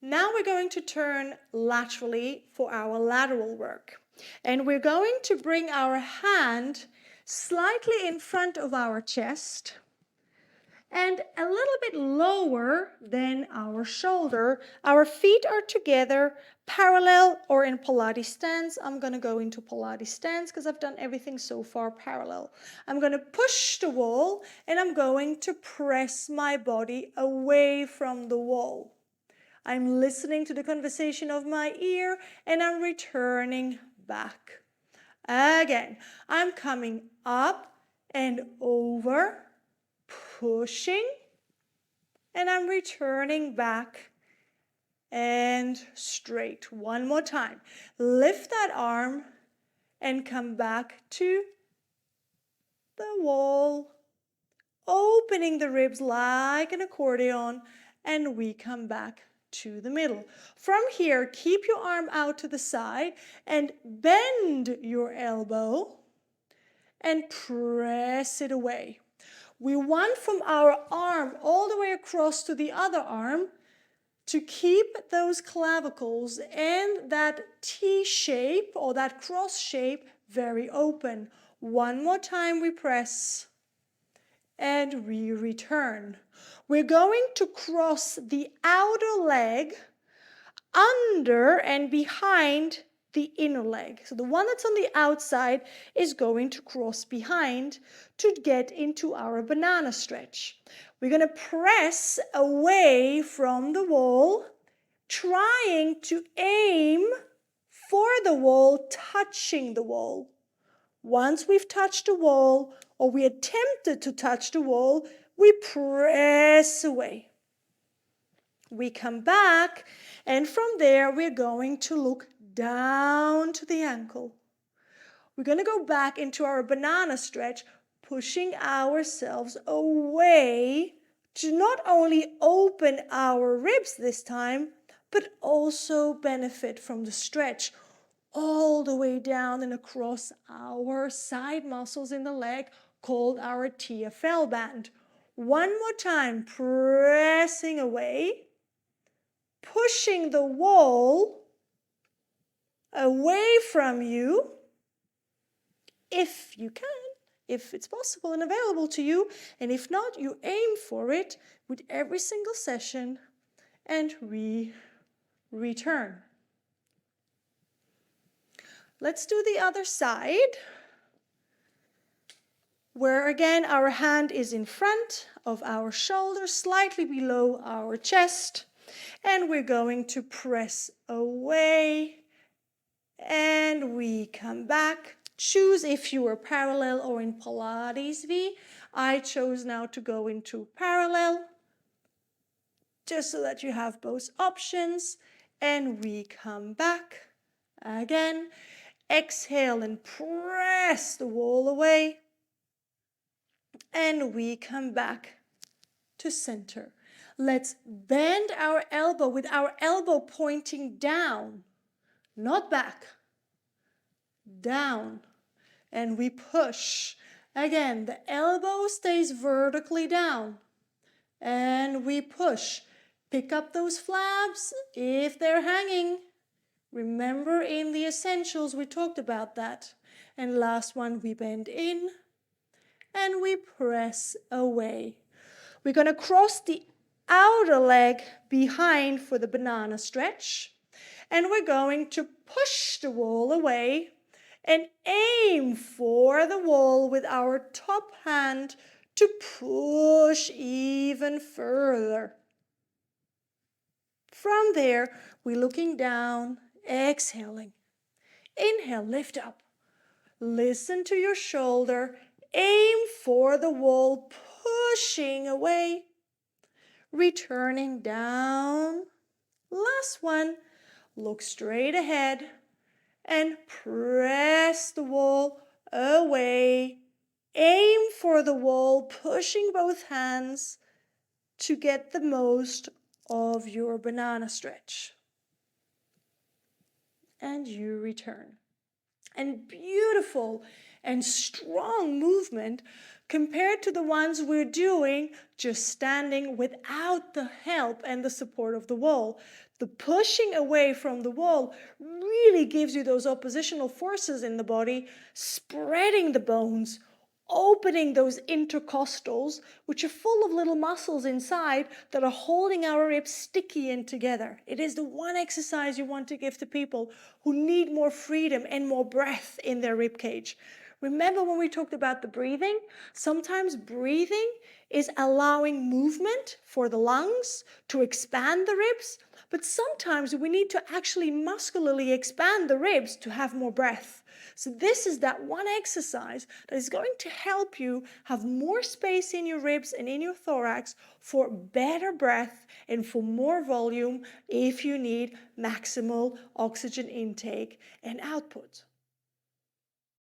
Now we're going to turn laterally for our lateral work. And we're going to bring our hand slightly in front of our chest and a little bit lower than our shoulder. Our feet are together, parallel, or in Pilates stance. I'm going to go into Pilates stance because I've done everything so far parallel. I'm going to push the wall and I'm going to press my body away from the wall. I'm listening to the conversation of my ear and I'm returning back. Again, I'm coming up and over, pushing, and I'm returning back and straight. One more time. Lift that arm and come back to the wall, opening the ribs like an accordion, and we come back to the middle. From here, keep your arm out to the side and bend your elbow and press it away. We want from our arm all the way across to the other arm to keep those clavicles and that T shape or that cross shape very open. One more time we press and we return. We're going to cross the outer leg under and behind the inner leg. So the one that's on the outside is going to cross behind to get into our banana stretch. We're going to press away from the wall, trying to aim for the wall, touching the wall. Once we've touched the wall, or we attempted to touch the wall, we press away. We come back, and from there we're going to look down to the ankle. We're going to go back into our banana stretch, pushing ourselves away to not only open our ribs this time, but also benefit from the stretch all the way down and across our side muscles in the leg called our TFL band. One more time, pressing away, pushing the wall away from you, if you can, if it's possible and available to you, and if not, you aim for it with every single session, and we return. Let's do the other side, where again our hand is in front of our shoulder, slightly below our chest, and we're going to press away, and we come back. Choose if you are parallel or in Pilates V. I chose now to go into parallel, just so that you have both options, and we come back again. Exhale and press the wall away, and we come back to center. Let's bend our elbow with our elbow pointing down, not back, down, and we push. Again, the elbow stays vertically down, and we push. Pick up those flaps if they're hanging. Remember in the essentials we talked about that. And last one, we bend in and we press away. We're going to cross the outer leg behind for the banana stretch, and we're going to push the wall away and aim for the wall with our top hand to push even further. From there, we're looking down, exhaling. Inhale, lift up. Listen to your shoulder. Aim for the wall, pushing away. Returning down. Last one. Look straight ahead and press the wall away. Aim for the wall, pushing both hands to get the most of your banana stretch. And you return. And beautiful and strong movement compared to the ones we're doing just standing without the help and the support of the wall. The pushing away from the wall really gives you those oppositional forces in the body, spreading the bones, opening those intercostals, which are full of little muscles inside that are holding our ribs sticky in together. It is the one exercise you want to give to people who need more freedom and more breath in their rib cage. Remember when we talked about the breathing? Sometimes breathing is allowing movement for the lungs to expand the ribs, but sometimes we need to actually muscularly expand the ribs to have more breath. So this is that one exercise that is going to help you have more space in your ribs and in your thorax for better breath and for more volume if you need maximal oxygen intake and output.